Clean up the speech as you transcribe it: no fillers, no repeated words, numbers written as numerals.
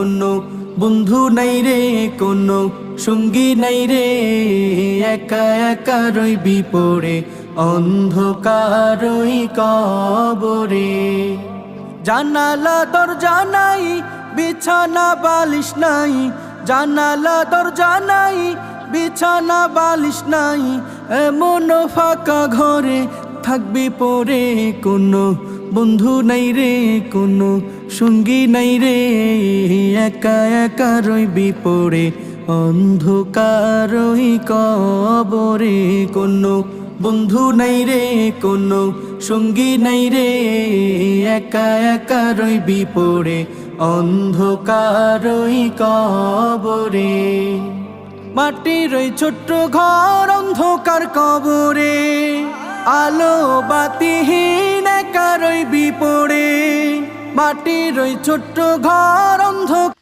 কোনো বন্ধু নাই রে, কোনো সঙ্গী নাই রে, একা একা রইবি পড়ে অন্ধকারই কবরে। জানালা দরজা নাই, বিছানা বালিশ নাই, জানালা দরজা নাই, বিছানা বালিশ নাই, এমন ফাঁকা ঘরে থাকবি পড়ে। কোনো বন্ধু নাই রে, কোনো সঙ্গী নাই রে, একা একা রইবি পড়ে অন্ধকারই কবরে। কোনো বন্ধু নাই রে, কোনো সঙ্গী নাই রে, একা একা রইবি পড়ে অন্ধকারই কবরে। মাটির ওই ছোট্ট ঘর অন্ধকার কবরে, আলো বাতিহীন একা রইবি পড়ে। মাটির ওই ছোট্ট ঘর অন্ধকার